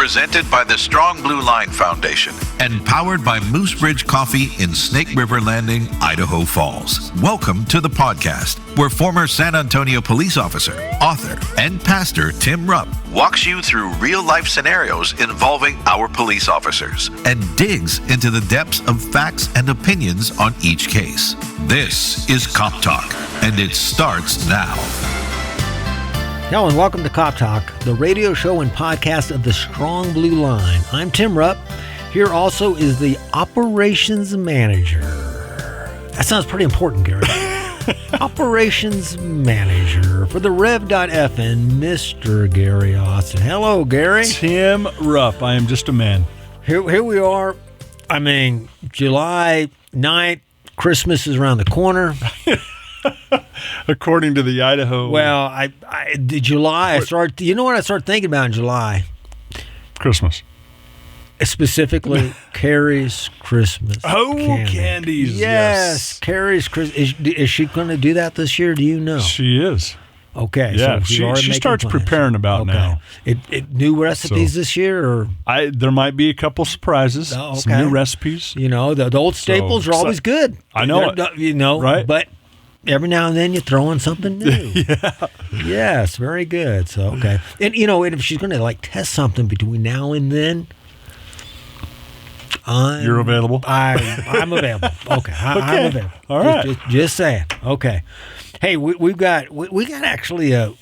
presented by the Strong Blue Line Foundation and powered by Moose Ridge Coffee in Snake River Landing, Idaho Falls. Welcome to the podcast, where former San Antonio police officer, author, and pastor Tim Rupp walks you through real-life scenarios involving our police officers and digs into the depths of facts and opinions on each case. This is Cop Talk, and it starts now. Hello and welcome to Cop Talk, the radio show and podcast of the Strong Blue Line. I'm Tim Rupp. Here also is the operations manager. That sounds pretty important, Gary. Operations manager for the Rev.fn, Mr. Gary Austin. Hello, Gary. Tim Rupp. I am just a man. Here we are. I mean, July 9th, Christmas is around the corner. According to the Idaho. Well, July, I started thinking about in July? Christmas. Specifically, Carrie's Christmas. Oh, candies. Yes. Carrie's Christmas. Is she going to do that this year? Do you know? She is. Okay. Yeah, so she starts preparing about now. New recipes this year? Or there might be a couple surprises. Some new recipes. You know, the old staples are always good. I know right? But every now and then you throw in something new. Yeah. Yes, very good. So, okay. And, if she's going to, test something between now and then, you're available? I'm available. Okay. I'm available. All right. Just saying. Okay. Hey, we got actually a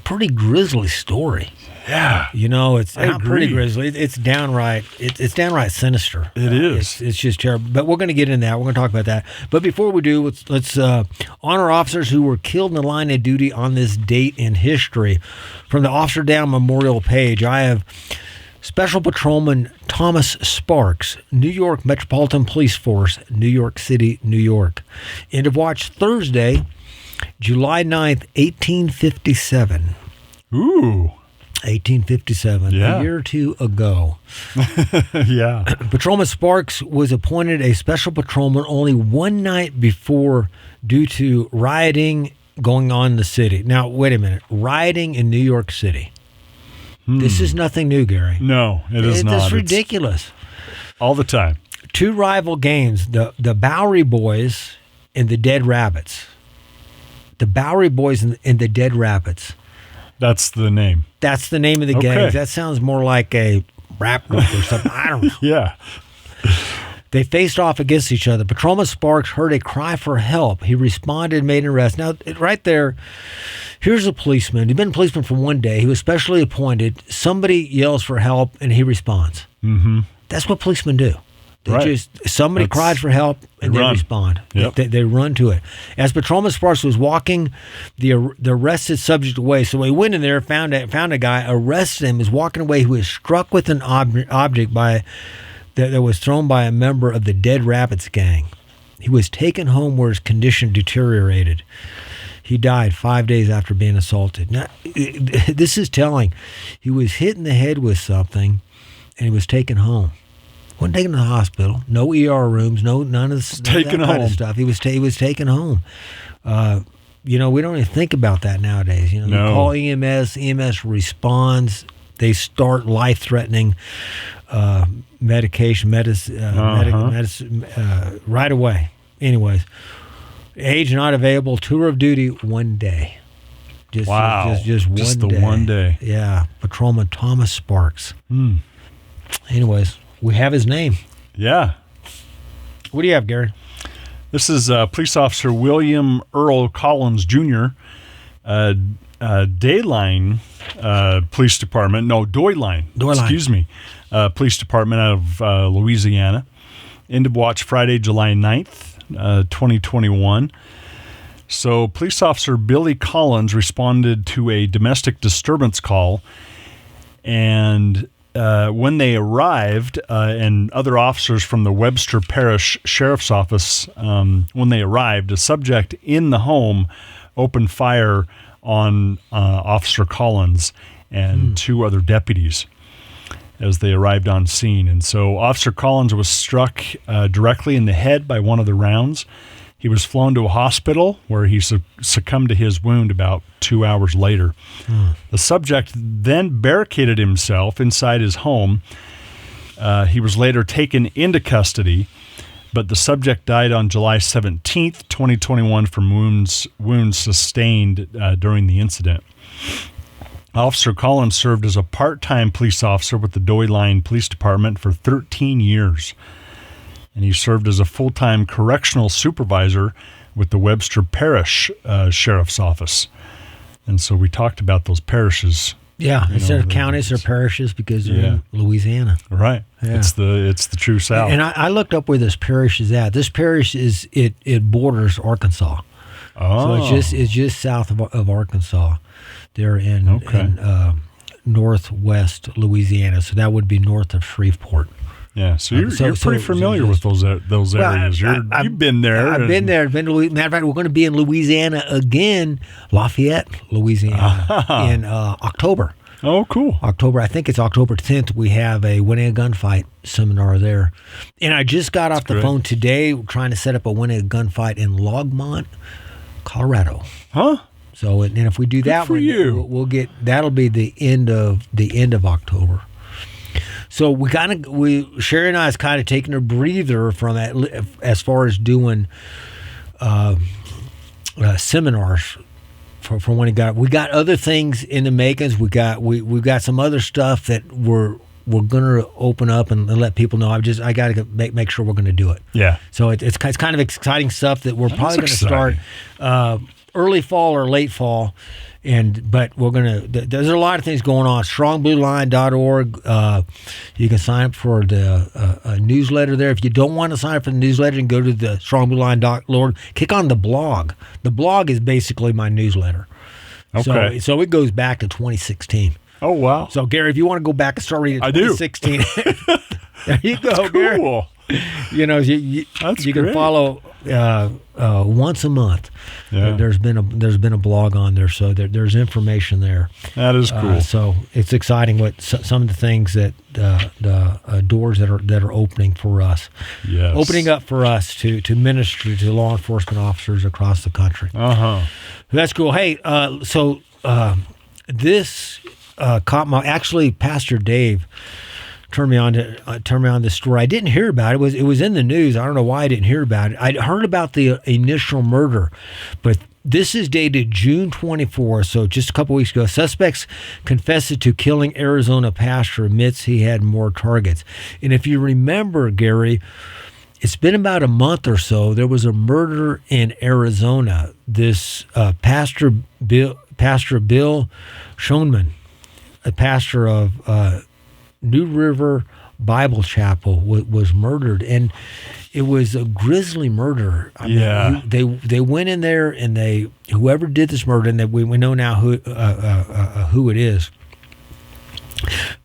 pretty grisly story. Yeah. It's not pretty grisly. It's downright sinister. It is. It's just terrible. But we're going to get into that. We're going to talk about that. But before we do, let's honor officers who were killed in the line of duty on this date in history. From the Officer Down Memorial page, I have Special Patrolman Thomas Sparks, New York Metropolitan Police Force, New York City, New York. End of watch Thursday, July 9th, 1857. Ooh. 1857, yeah. A year or two ago. Yeah. Patrolman Sparks was appointed a special patrolman only one night before due to rioting going on in the city. Now, wait a minute. Rioting in New York City. This is nothing new, Gary. No, it is not. It's ridiculous. All the time. Two rival gangs, the Bowery Boys and the Dead Rabbits. The Bowery Boys and the Dead Rabbits. That's the name. That's the name of the gangs. That sounds more like a rap group or something. I don't know. Yeah. They faced off against each other. Patrolman Sparks heard a cry for help. He responded and made an arrest. Now, right there, here's a policeman. He'd been a policeman for one day. He was specially appointed. Somebody yells for help, and he responds. Mm-hmm. That's what policemen do. Somebody cries for help, and they respond. Yep. They run to it. As Patrolman Sparks was walking the arrested subject away, so he went in there, found a guy, arrested him, was walking away. He was struck with an object that was thrown by a member of the Dead Rabbits gang. He was taken home where his condition deteriorated. He died 5 days after being assaulted. Now, this is telling. He was hit in the head with something, and he was taken home. Wasn't taken to the hospital. No ER rooms. None of that kind of stuff. He was taken home. We don't even think about that nowadays. You call EMS. EMS responds. They start life-threatening medicine right away. Anyways, age not available. Tour of duty 1 day. Just one day. Yeah, Patrolman Thomas Sparks. Anyways, we have his name. Yeah. What do you have, Gary? This is Police Officer William Earl Collins, Jr., Doyline Police Department. No, Doyline. Excuse me. Police Department out of Louisiana. End of watch Friday, July 9th, 2021. So Police Officer Billy Collins responded to a domestic disturbance call, and when they arrived, and other officers from the Webster Parish Sheriff's Office, when they arrived, a subject in the home opened fire on Officer Collins and two other deputies as they arrived on scene. And so Officer Collins was struck directly in the head by one of the rounds. He was flown to a hospital where he succumbed to his wound about 2 hours later. The subject then barricaded himself inside his home. He was later taken into custody, but the subject died on July 17th, 2021 from wounds sustained during the incident. Officer Collins served as a part-time police officer with the Doi Line Police Department for 13 years. And he served as a full-time correctional supervisor with the Webster Parish Sheriff's Office. And so we talked about those parishes. Yeah, instead of counties, they're parishes because they're in Louisiana. Right. Yeah. It's the true South. And I looked up where this parish is at. This parish it borders Arkansas. Oh. So it's just south of Arkansas. They're in northwest Louisiana. So that would be north of Shreveport. Yeah, so you're pretty familiar with those areas. You've been there. I've been there. Matter of fact, we're going to be in Louisiana again, Lafayette, Louisiana, in October. Oh, cool. October, I think it's October 10th. We have a winning a gunfight seminar there. And I just got off the phone today trying to set up a winning a gunfight in Longmont, Colorado. Huh? So, and if we do that one, we'll get, that'll be the end of October. So Sherry and I is kind of taking a breather from that as far as doing seminars for when we got other things in the makings. We've got some other stuff that we're going to open up and let people know. I got to make sure we're going to do it. Yeah. So it's kind of exciting stuff that we're probably going to start early fall or late fall. But we're going to, there's a lot of things going on. StrongBlueLine.org. You can sign up for the newsletter there. If you don't want to sign up for the newsletter, and go to the StrongBlueLine.org. Click on the blog. The blog is basically my newsletter. Okay. So it goes back to 2016. Oh, wow. So, Gary, if you want to go back and start reading 2016, there you go, That's Gary. Cool. You know, you can follow once a month. Yeah. There's been a blog on there, so there's information there. That is cool. So it's exciting what some of the things that the doors that are opening for us, opening up for us to minister to law enforcement officers across the country. That's cool. Hey, this caught my. Actually, Pastor Dave turned me on this story. I didn't hear about it. It was in the news. I don't know why I didn't hear about it. I'd heard about the initial murder, but this is dated June 24, so just a couple weeks ago. Suspects confessed to killing Arizona pastor, admits he had more targets. And if you remember, Gary, it's been about a month or so. There was a murder in Arizona. This Pastor Bill Schoenman, a pastor of New River Bible Chapel, was murdered, and it was a grisly murder. I mean, they went in there, and whoever did this murder, and we know now who it is.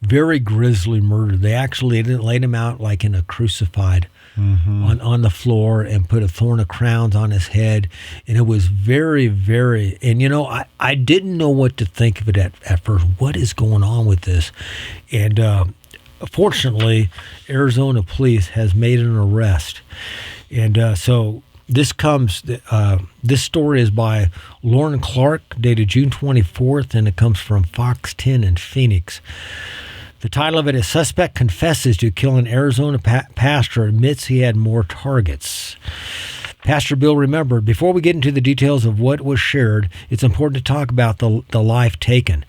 Very grisly murder. They actually laid him out like in a crucified on the floor and put a thorn of crowns on his head, and it was very, very. And I didn't know what to think of it at first. What is going on with this? And fortunately, Arizona police has made an arrest, and so this story is by Lauren Clark, dated June 24th, and it comes from FOX10 in Phoenix. The title of it is Suspect Confesses to Killing Arizona Pastor, Admits He Had More Targets. Pastor Bill remembered, before we get into the details of what was shared, it's important to talk about the life taken.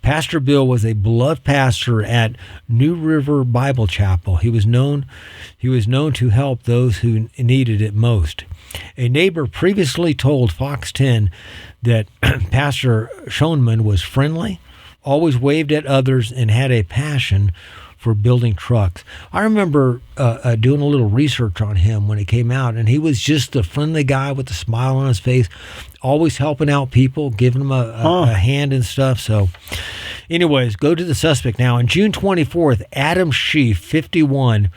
Pastor Bill was a beloved pastor at New River Bible Chapel. He was known to help those who needed it most. A neighbor previously told Fox 10 that Pastor Schoenman was friendly, always waved at others, and had a passion for building trucks. I remember doing a little research on him when he came out, and he was just a friendly guy with a smile on his face, always helping out people, giving them a hand and stuff. So anyways, go to the suspect now. On June 24th, Adam Schief, 51,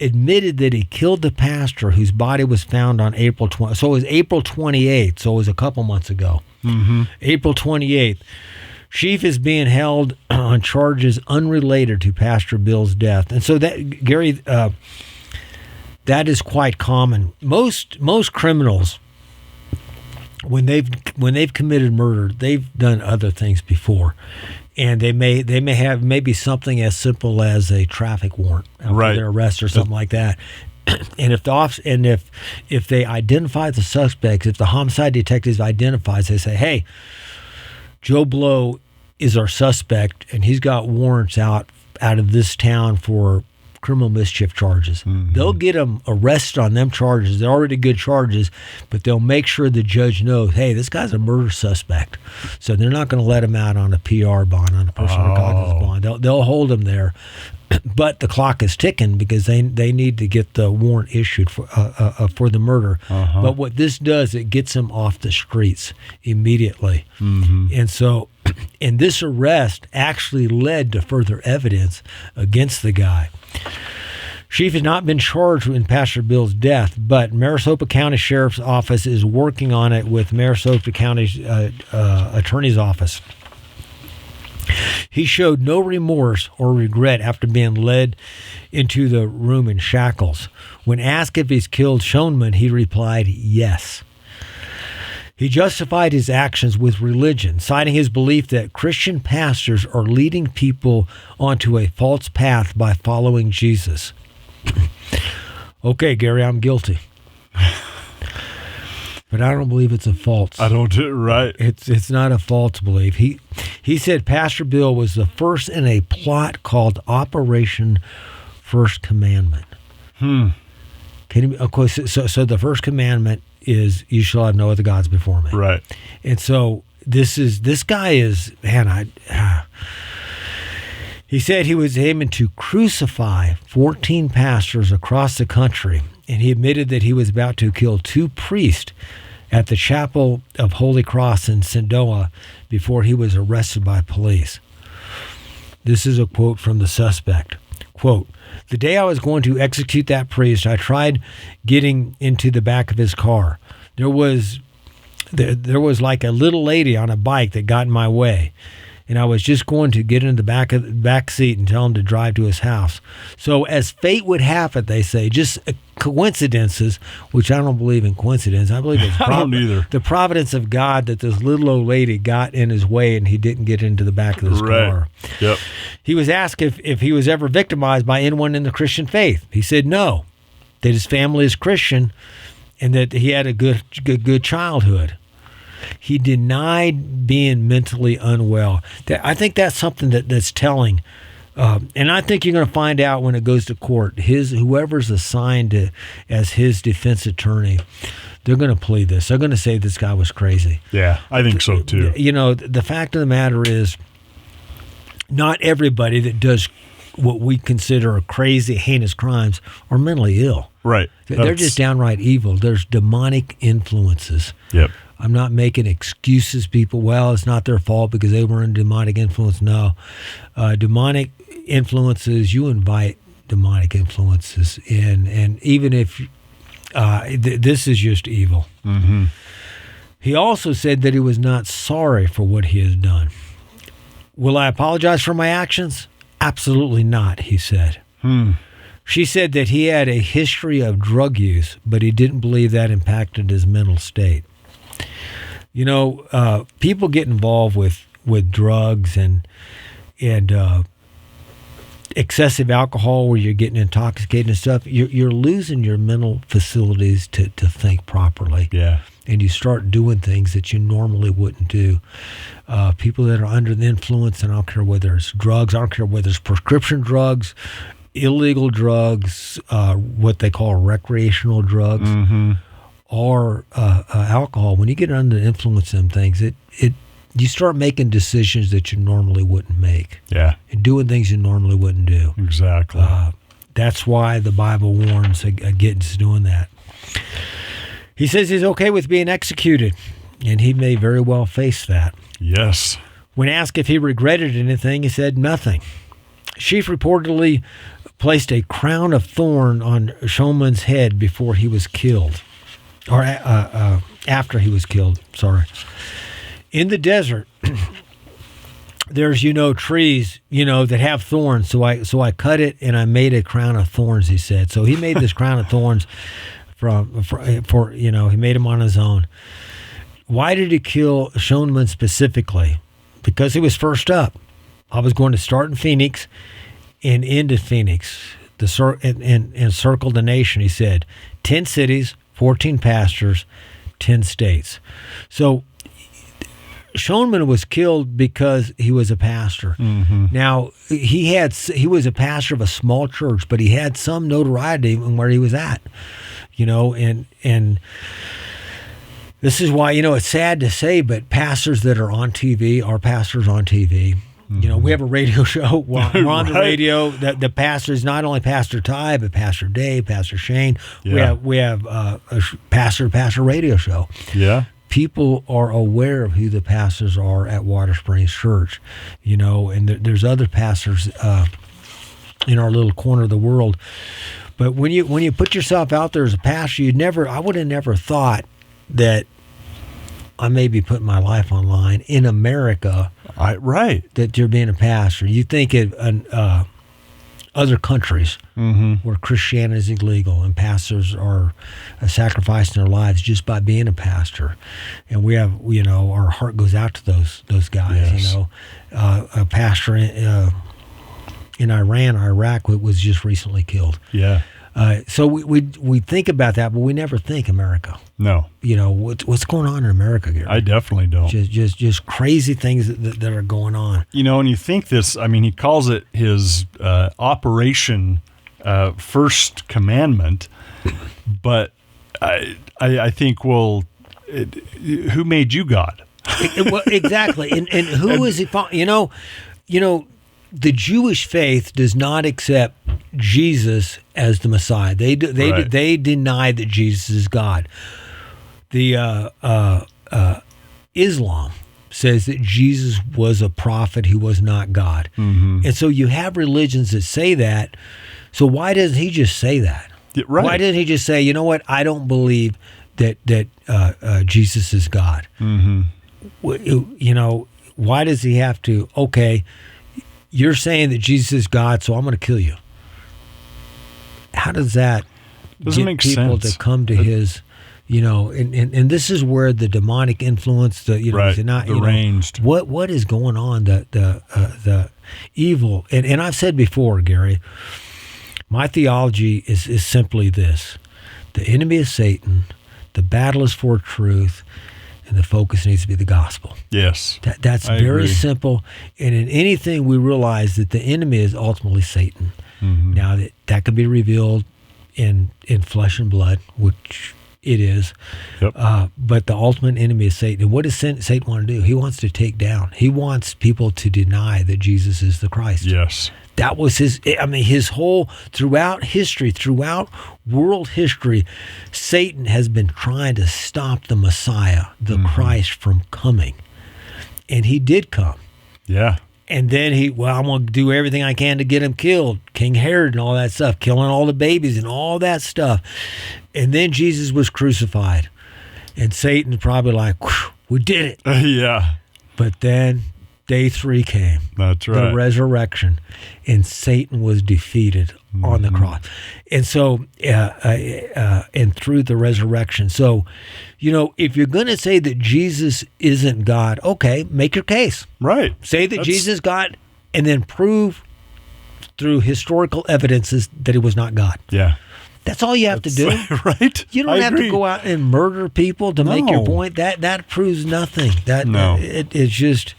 admitted that he killed the pastor whose body was found on April 20th. So it was April 28th, so it was a couple months ago. April 28th. Schief is being held on charges unrelated to Pastor Bill's death. And so that, Gary, that is quite common. Most criminals, when they've committed murder, they've done other things before, and they may have maybe something as simple as a traffic warrant for their arrest or something like that. And if they identify the suspects, if the homicide detectives identifies, they say, "Hey, Joe Blow is our suspect, and he's got warrants out of this town for criminal mischief charges." Mm-hmm. They'll get them arrested on them charges. They're already good charges, but they'll make sure the judge knows, hey, this guy's a murder suspect. So they're not going to let him out on a PR bond, on a personal recognizance bond. They'll hold him there. But the clock is ticking because they need to get the warrant issued for the murder. Uh-huh. But what this does, it gets them off the streets immediately. Mm-hmm. And so, and this arrest actually led to further evidence against the guy. Chief has not been charged in Pastor Bill's death, but Maricopa County Sheriff's Office is working on it with Maricopa County's Attorney's Office. He showed no remorse or regret after being led into the room in shackles. When asked if he's killed Schoenman, he replied, yes. He justified his actions with religion, citing his belief that Christian pastors are leading people onto a false path by following Jesus. Okay, Gary, I'm guilty. But I don't believe it's a false. I don't do it right. It's not a false belief. He said Pastor Bill was the first in a plot called Operation First Commandment. Of course, so the First Commandment is you shall have no other gods before me. Right. And so this guy is, man, he said he was aiming to crucify 14 pastors across the country, and he admitted that he was about to kill 2 priests at the Chapel of Holy Cross in Sindoa before he was arrested by police. This is a quote from the suspect. Quote, "The day I was going to execute that priest, I tried getting into the back of his car. There was like a little lady on a bike that got in my way, and I was just going to get in the back seat and tell him to drive to his house. So as fate would have it, they say, just coincidences, which I don't believe in coincidence. I believe it's I don't either. The providence of God that this little old lady got in his way and he didn't get into the back of his car. Yep. He was asked if he was ever victimized by anyone in the Christian faith. He said no, that his family is Christian and that he had a good childhood. He denied being mentally unwell. I think that's something that's telling. And I think you're going to find out when it goes to court. Whoever's assigned as his defense attorney, they're going to plead this. They're going to say this guy was crazy. Yeah, I think so too. You know, the fact of the matter is, not everybody that does what we consider crazy, heinous crimes are mentally ill. Right. They're just downright evil. There's demonic influences. Yep. I'm not making excuses, people. Well, it's not their fault because they were in demonic influence. No. Demonic influences, you invite demonic influences in. And even if this is just evil. Mm-hmm. He also said that he was not sorry for what he has done. Will I apologize for my actions? Absolutely not, he said. She said that he had a history of drug use, but he didn't believe that impacted his mental state. You know, people get involved with drugs and excessive alcohol where you're getting intoxicated and stuff. You're losing your mental facilities to think properly. Yeah. And you start doing things that you normally wouldn't do. People that are under the influence, and I don't care whether it's drugs, I don't care whether it's prescription drugs, illegal drugs, what they call recreational drugs, or alcohol. When you get under the influence of them things, you start making decisions that you normally wouldn't make. Yeah. And doing things you normally wouldn't do. Exactly. That's why the Bible warns against doing that. He says he's okay with being executed, and he may very well face that. Yes. When asked if he regretted anything, he said nothing. Chief reportedly placed a crown of thorn on Schoenman's head before he was killed. Or after he was killed, sorry. In the desert, there's trees that have thorns. So I cut it and I made a crown of thorns. He said. So he made this crown of thorns for he made them on his own. Why did he kill Schoenman specifically? Because he was first up. I was going to start in Phoenix and end in Phoenix, and circle the nation. He said 10 cities, 14 pastors, 10 states. So Schoenman was killed because he was a pastor. Mm-hmm. Now he was a pastor of a small church, but he had some notoriety in where he was at, and this is why it's sad to say, but pastors that are on TV are pastors on TV. We have a radio show. We're on the radio. The pastor is not only Pastor Ty, but Pastor Dave, Pastor Shane. Yeah. We have a pastor radio show. Yeah. People are aware of who the pastors are at Water Springs Church, and there's other pastors in our little corner of the world. But when you put yourself out there as a pastor, I would have never thought that I may be putting my life on line in America. That you're being a pastor. You think of other countries where Christianity is illegal and pastors are sacrificing their lives just by being a pastor, and we have our heart goes out to those guys. Yes. A pastor in Iraq was just recently killed. Yeah. So we think about that, but we never think America. No. What's going on in America, Gary? I definitely don't. Just crazy things that are going on. And you think this, he calls it his Operation First Commandment, but I think, who made you God? Exactly. And who is he? The Jewish faith does not accept Jesus as the Messiah. They deny that Jesus is God. The Islam says that Jesus was a prophet. He was not God. Mm-hmm. And so you have religions that say that. So why doesn't he just say that? Right. Why doesn't he just say, you know what? I don't believe that Jesus is God. Mm-hmm. Why does he have to? Okay. You're saying that Jesus is God, so I'm going to kill you. How does that get people to come to his, and this is where the demonic influence, deranged. What is going on? The evil, and I've said before, Gary, my theology is simply this: the enemy is Satan, the battle is for truth, and the focus needs to be the gospel. Yes. That's very simple. And in anything, we realize that the enemy is ultimately Satan. Mm-hmm. Now, that can be revealed in flesh and blood, which it is. Yep. But the ultimate enemy is Satan. And what does Satan want to do? He wants to take down. He wants people to deny that Jesus is the Christ. Yes. That was his whole, throughout history, throughout world history, Satan has been trying to stop the Messiah, the Christ, from coming. And he did come. Yeah. And then I'm going to do everything I can to get him killed. King Herod and all that stuff, killing all the babies and all that stuff. And then Jesus was crucified. And Satan's probably like, we did it. Yeah. But then day 3 came. That's right. The resurrection. And Satan was defeated on the cross. And so, and through the resurrection. So, if you're going to say that Jesus isn't God, okay, make your case. Right. Say that Jesus is God, and then prove through historical evidences that he was not God. Yeah. That's all you have to do. Right. You don't have to go out and murder people to make your point. That proves nothing. It's just,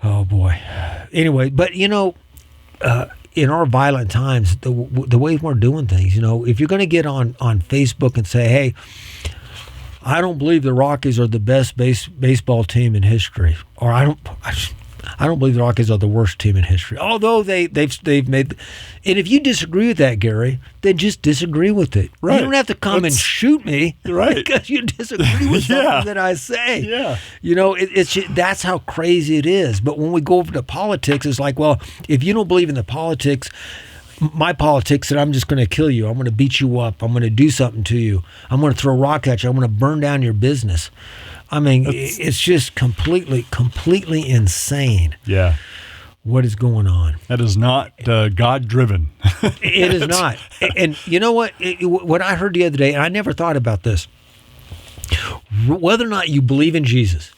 oh boy. Anyway, but in our violent times, the way we're doing things, if you're going to get on Facebook and say, hey, I don't believe the Rockies are the best baseball team in history, or I don't believe the Rockies are the worst team in history. Although they've made, and if you disagree with that, Gary, then just disagree with it. Right. You don't have to come and shoot me, right? Because you disagree with something that I say. Yeah. It's that's how crazy it is. But when we go over to politics, it's like, well, if you don't believe in the politics, my politics that I'm just going to kill you. I'm going to beat you up. I'm going to do something to you. I'm going to throw a rock at you. I'm going to burn down your business. I mean, it's just completely insane. Yeah. What is going on? That is not God-driven. It is not. And you know what? What I heard the other day, and I never thought about this, whether or not you believe in Jesus,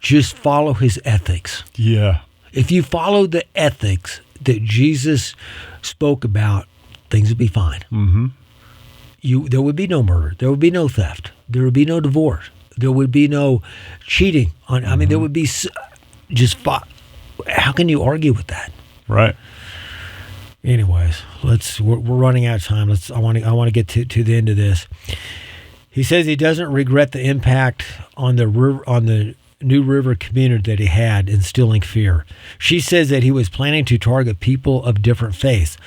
just follow his ethics. Yeah. If you follow the ethics that Jesus spoke about, things would be fine. Mm-hmm. There would be no murder. There would be no theft. There would be no divorce. There would be no cheating. I mean, there would be just... How can you argue with that? Right. Anyways, we're running out of time. I want to get to the end of this. He says he doesn't regret the impact on the New River community that he had, instilling fear. She says that he was planning to target people of different faiths.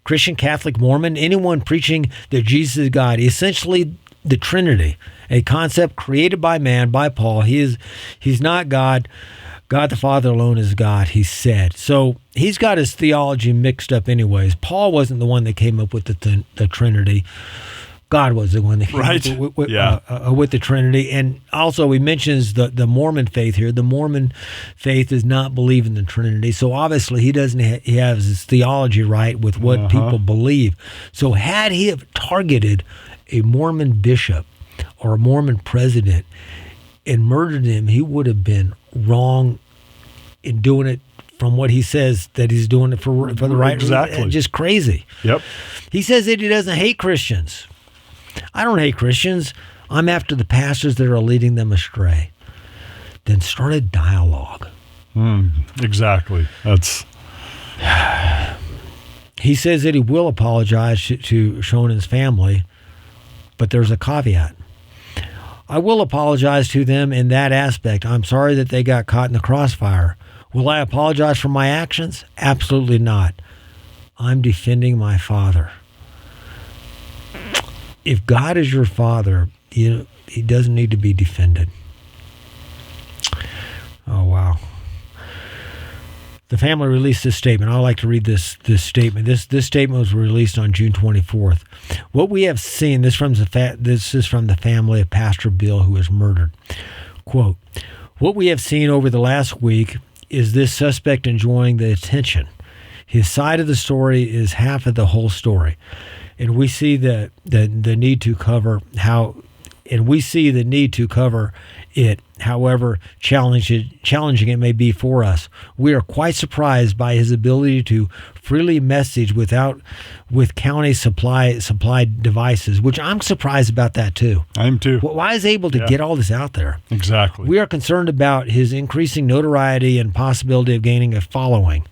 Christian, Catholic, Mormon, anyone preaching that Jesus is God, essentially the Trinity, a concept created by man, by Paul. He's not God. God the Father alone is God, he said. So he's got his theology mixed up anyways. Paul wasn't the one that came up with the Trinity. God was the one that came up with the Trinity. And also he mentions the Mormon faith here. The Mormon faith does not believe in the Trinity. So obviously he doesn't. He has his theology right with what people believe. So had he have targeted a Mormon bishop or a Mormon president and murdered him, he would have been wrong in doing it from what he says that he's doing it for the right reason. Exactly. Just crazy. Yep. He says that he doesn't hate Christians. I don't hate Christians. I'm after the pastors that are leading them astray. Then start a dialogue. Exactly. He says that he will apologize to Shonan's family, but there's a caveat. I will apologize to them in that aspect. I'm sorry that they got caught in the crossfire. Will I apologize for my actions? Absolutely not. I'm defending my father. If God is your father, he doesn't need to be defended. Oh, wow. The family released this statement. I like to read this statement. This statement was released on June 24th. What we have seen, this is from the family of Pastor Bill, who was murdered. Quote, what we have seen over the last week is this suspect enjoying the attention. His side of the story is half of the whole story. And we see the need to cover it, however challenging it may be for us. We are quite surprised by his ability to freely message with county supplied devices, which I'm surprised about that too. I am too. Why is he able to get all this out there? Exactly. We are concerned about his increasing notoriety and possibility of gaining a following.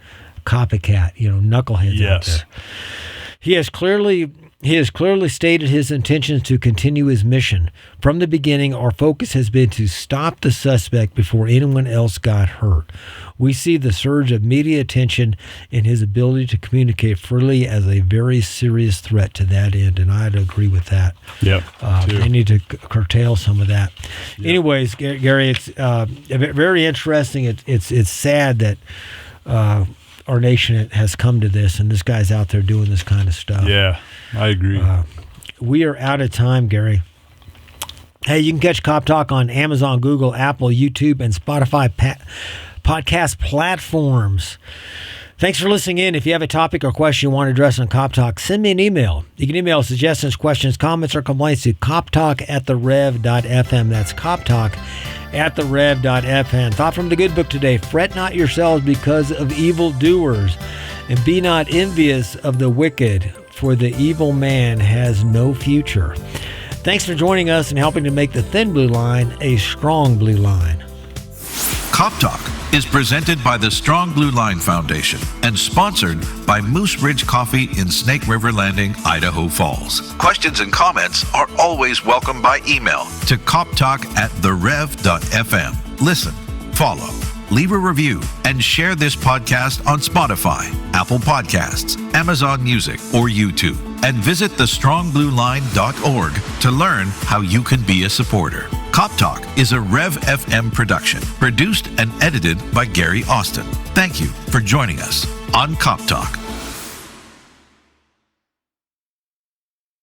Copycat, knuckleheads out there. He has clearly stated his intentions to continue his mission. From the beginning, our focus has been to stop the suspect before anyone else got hurt. We see the surge of media attention and his ability to communicate freely as a very serious threat to that end, and I'd agree with that. Yep. They need to curtail some of that. Yep. Anyways, Gary, it's very interesting. It's sad that our nation has come to this, and this guy's out there doing this kind of stuff. Yeah, I agree. We are out of time, Gary. Hey, you can catch Cop Talk on Amazon, Google, Apple, YouTube, and Spotify podcast platforms. Thanks for listening in. If you have a topic or question you want to address on Cop Talk, send me an email. You can email suggestions, questions, comments, or complaints to coptalk@therev.fm. That's coptalk@therev.fm. Thought from the good book today: fret not yourselves because of evildoers, and be not envious of the wicked, for the evil man has no future. Thanks for joining us and helping to make the thin blue line a strong blue line. Cop Talk is presented by the Strong Blue Line Foundation and sponsored by Moose Ridge Coffee in Snake River Landing, Idaho Falls. Questions and comments are always welcome by email to coptalk@therev.fm. Listen, follow, leave a review, and share this podcast on Spotify, Apple Podcasts, Amazon Music, or YouTube. And visit thestrongblueline.org to learn how you can be a supporter. Cop Talk is a Rev FM production, produced and edited by Gary Austin. Thank you for joining us on Cop Talk.